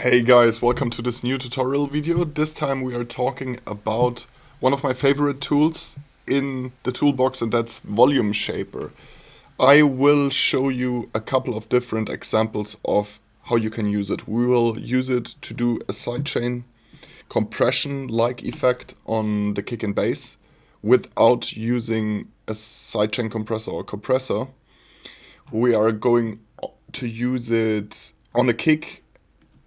Hey guys, welcome to this new tutorial video. This time we are talking about one of my favorite tools in the toolbox, and that's Volume Shaper. I will show you a couple of different examples of how you can use it. We will use it to do a sidechain compression-like effect on the kick and bass without using a sidechain compressor or compressor. We are going to use it on a kick,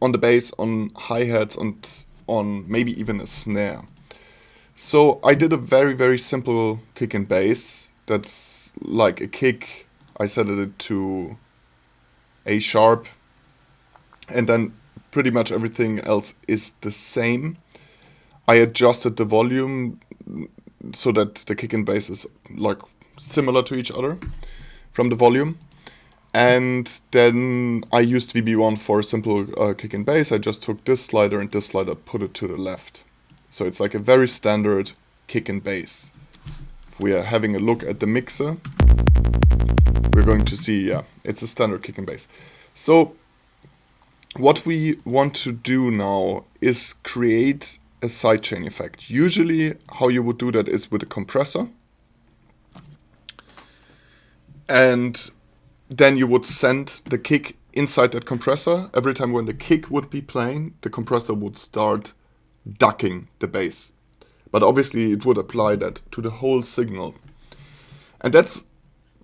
on the bass, on hi-hats, and on maybe even a snare. So I did a very simple kick and bass. That's like a kick. I set it to A sharp, and then pretty much everything else is the same. I adjusted the volume so that the kick and bass is like similar to each other from the volume. And then I used VB1 for a simple kick and bass. I just took this slider and this slider, put it to the left. So it's like a very standard kick and bass. If we are having a look at the mixer, we're going to see, yeah, it's a standard kick and bass. So what we want to do now is create a sidechain effect. Usually how you would do that is with a compressor. And then you would send the kick inside that compressor. Every time when the kick would be playing, the compressor would start ducking the bass. But obviously it would apply that to the whole signal. And that's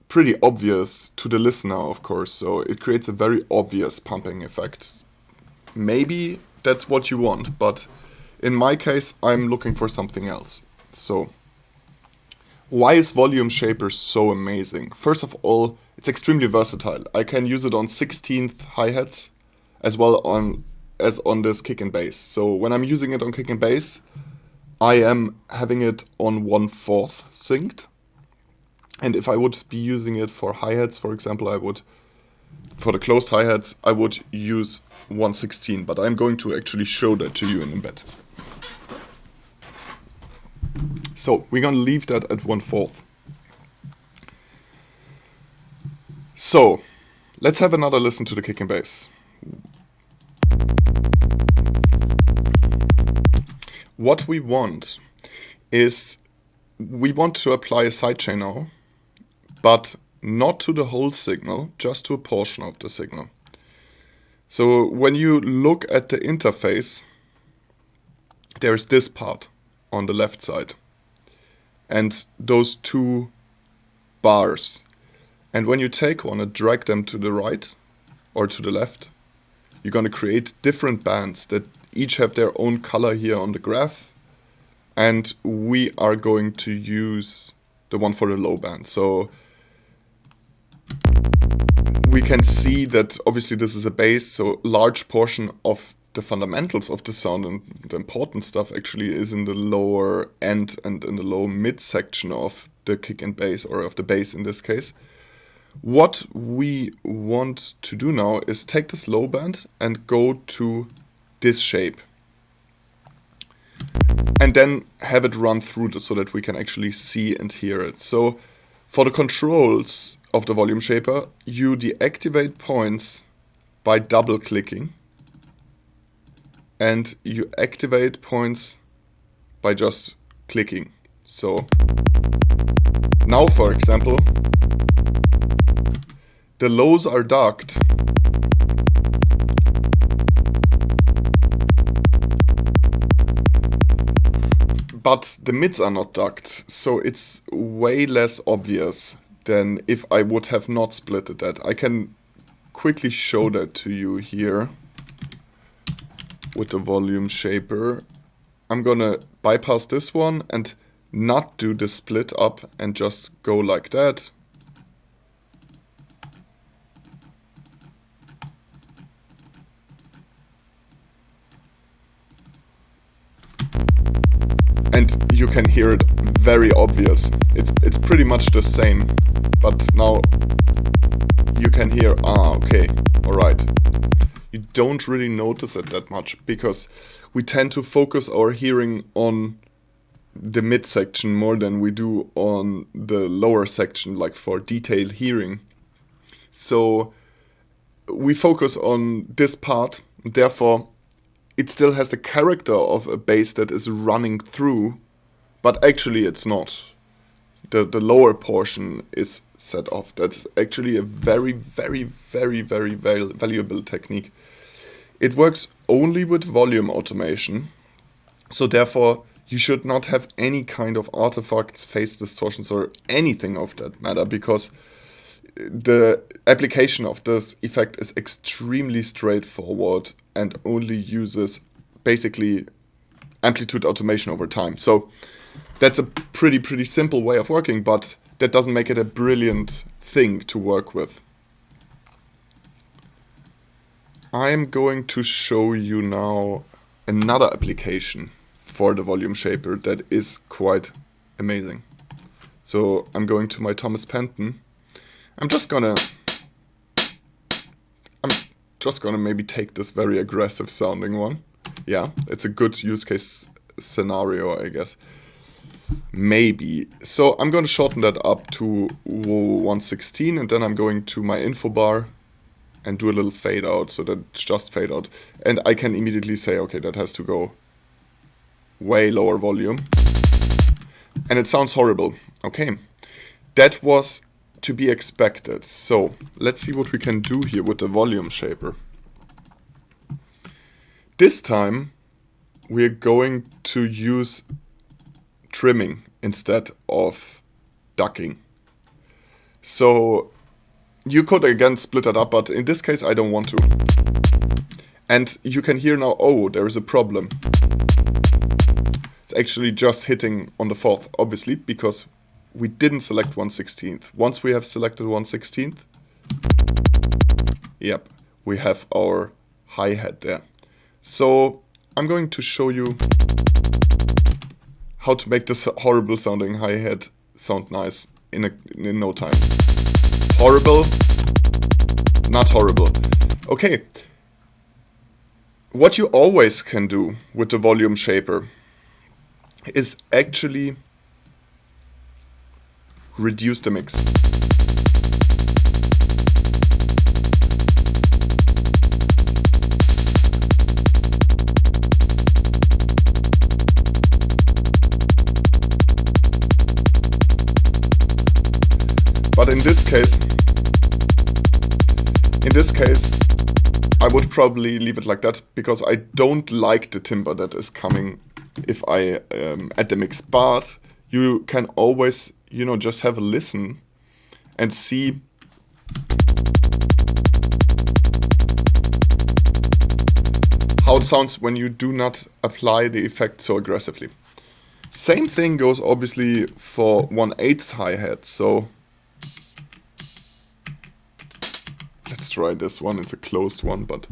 pretty obvious to the listener, of course, so it creates a very obvious pumping effect. Maybe that's what you want, but in my case, I'm looking for something else. So why is Volume Shaper so amazing? First of all, it's extremely versatile. I can use it on 16th hi-hats as well as on this kick and bass. So when I'm using it on kick and bass, I am having it on 1/4 synced. And if I would be using it for hi-hats, for example, for the closed hi-hats, I would use 1/16. But I'm going to actually show that to you in a bit. So we're going to leave that at 1/4. So let's have another listen to the kick and bass. What we want is, we want to apply a sidechain now, but not to the whole signal, just to a portion of the signal. So when you look at the interface, there's this part on the left side and those two bars. And when you take one and drag them to the right or to the left, you're going to create different bands that each have their own color here on the graph. And we are going to use the one for the low band. So we can see that obviously this is a bass, so a large portion of the fundamentals of the sound and the important stuff actually is in the lower end and in the low mid section of the kick and bass, or of the bass in this case. What we want to do now is take this low band and go to this shape. And then have it run through this so that we can actually see and hear it. So for the controls of the Volume Shaper, you deactivate points by double clicking. And you activate points by just clicking. So now, for example, the lows are ducked. But the mids are not ducked, so it's way less obvious than if I would have not splitted that. I can quickly show that to you here with the Volume Shaper. I'm gonna bypass this one and not do the split up and just go like that. And you can hear it very obvious. It's pretty much the same, but now you can hear, okay, alright. You don't really notice it that much because we tend to focus our hearing on the mid section more than we do on the lower section, like for detailed hearing. So we focus on this part, therefore it still has the character of a bass that is running through, but actually it's not. The lower portion is set off. That's actually a very, very, very, very valuable technique. It works only with volume automation, so therefore you should not have any kind of artifacts, phase distortions, or anything of that matter, because the application of this effect is extremely straightforward and only uses basically amplitude automation over time. So that's a pretty simple way of working, but that doesn't make it a brilliant thing to work with. I'm going to show you now another application for the volume shaper that is quite amazing. So I'm going to my Thomas Penton. I'm just gonna maybe take this very aggressive sounding one. Yeah, it's a good use case scenario, I guess. Maybe. So I'm going to shorten that up to 116, and then I'm going to my info bar and do a little fade out, so that it's just fade out. And I can immediately say, okay, that has to go way lower volume. And it sounds horrible. Okay, that was to be expected. So let's see what we can do here with the volume shaper. This time we're going to use trimming instead of ducking. So you could again split that up, but in this case I don't want to. And you can hear now, oh, there is a problem. It's actually just hitting on the fourth, obviously, because we didn't select 1/16. Once we have selected 1/16, yep, we have our hi-hat there. So I'm going to show you how to make this horrible sounding hi-hat sound nice in no time. Horrible, not horrible. Okay, what you always can do with the volume shaper is actually reduce the mix. But in this case, I would probably leave it like that, because I don't like the timbre that is coming if I add the mix. But you can always, you know, just have a listen and see how it sounds when you do not apply the effect so aggressively. Same thing goes obviously for 1/8 hi-hat. So let's try this one. It's a closed one, but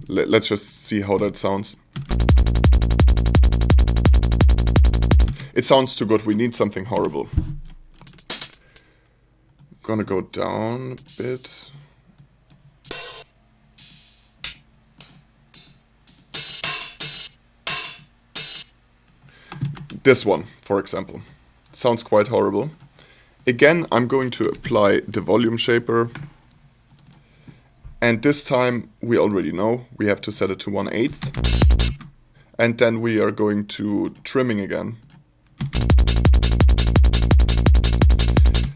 let's just see how that sounds. It sounds too good. We need something horrible. Gonna go down a bit. This one, for example, sounds quite horrible. Again, I'm going to apply the volume shaper. And this time, we already know, we have to set it to 1/8. And then we are going to trimming again.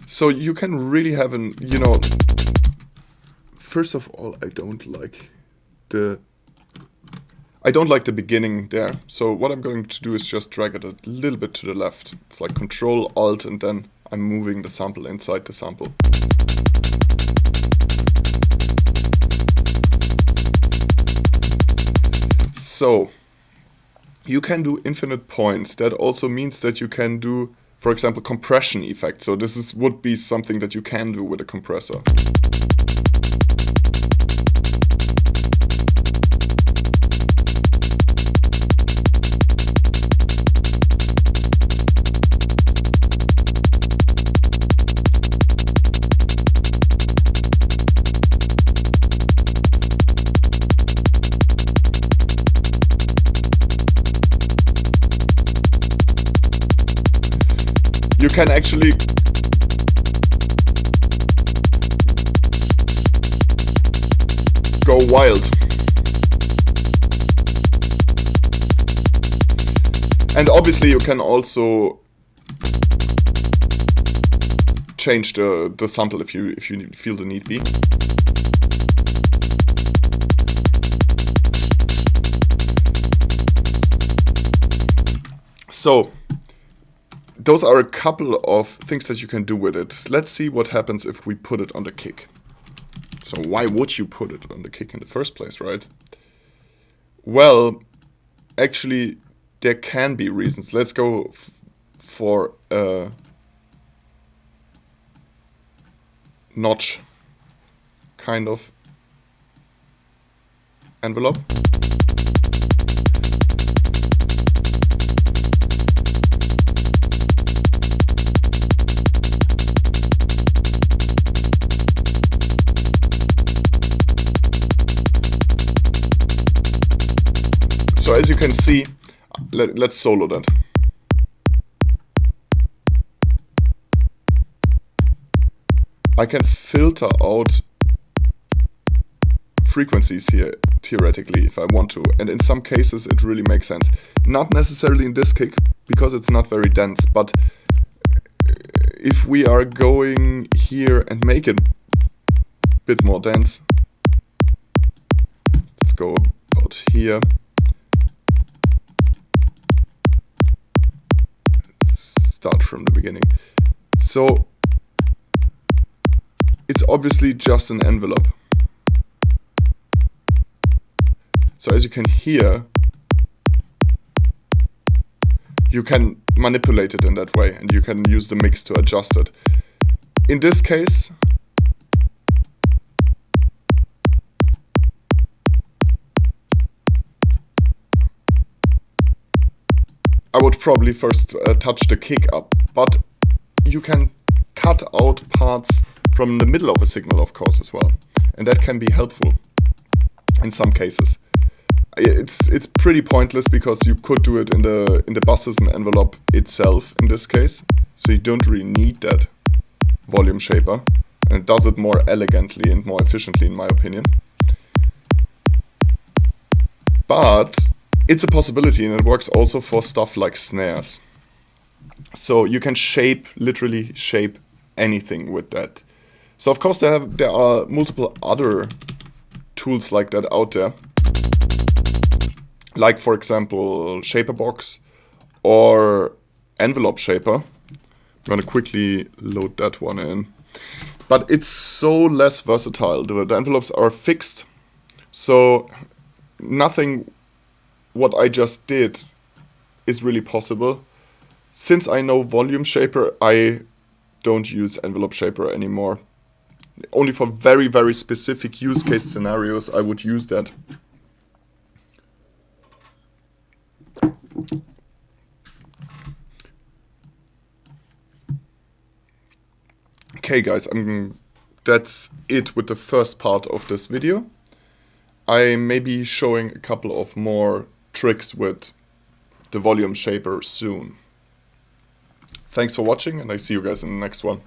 So you can really have an, you know, first of all, I don't like the beginning there. So what I'm going to do is just drag it a little bit to the left. It's like Control, Alt, and then I'm moving the sample inside the sample. So you can do infinite points. That also means that you can do, for example, compression effects. So this would be something that you can do with a compressor. You can actually go wild. And obviously you can also change the sample if you feel the need be. So those are a couple of things that you can do with it. Let's see what happens if we put it on the kick. So why would you put it on the kick in the first place, right? Well, actually there can be reasons. Let's go for a notch kind of envelope. So as you can see, let's solo that. I can filter out frequencies here, theoretically, if I want to. And in some cases it really makes sense. Not necessarily in this kick, because it's not very dense, but if we are going here and make it a bit more dense, let's go about here. Start from the beginning. So it's obviously just an envelope. So as you can hear, you can manipulate it in that way, and you can use the mix to adjust it. In this case, I would probably first touch the kick up, but you can cut out parts from the middle of a signal, of course, as well, and that can be helpful in some cases. It's pretty pointless because you could do it in the buses and envelope itself in this case, so you don't really need that volume shaper, and it does it more elegantly and more efficiently, in my opinion. But it's a possibility, and it works also for stuff like snares. So you can literally shape anything with that. So of course there are multiple other tools like that out there. Like for example Shaperbox or Envelope Shaper. I'm gonna quickly load that one in. But it's so less versatile. The envelopes are fixed, so nothing what I just did is really possible. Since I know Volume Shaper, I don't use Envelope Shaper anymore. Only for very, very specific use case scenarios I would use that. Okay guys, that's it with the first part of this video. I may be showing a couple of more tricks with the Volume Shaper soon. Thanks for watching, and I see you guys in the next one.